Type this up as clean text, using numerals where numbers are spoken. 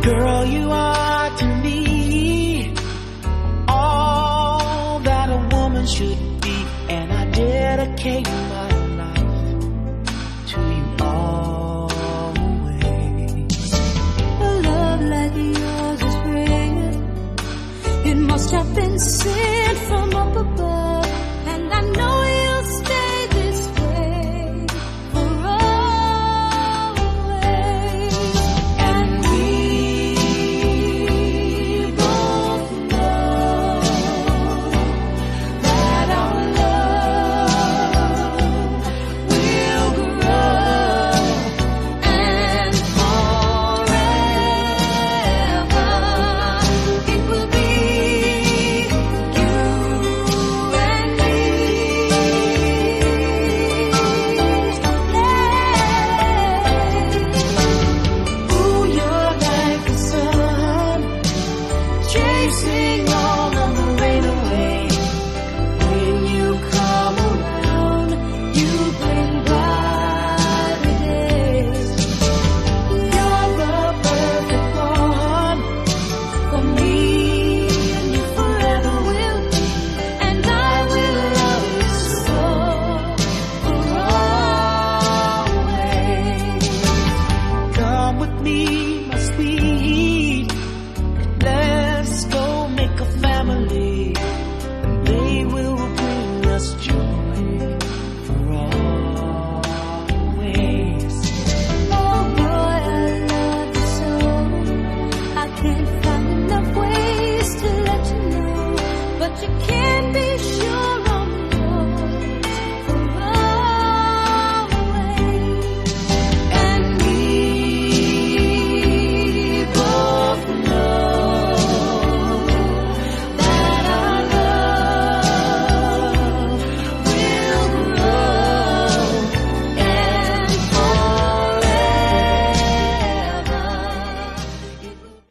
Girl, you are to me all that a woman should be, and I dedicate my life to you always. A love like yours is rare. It must have been sent from up above.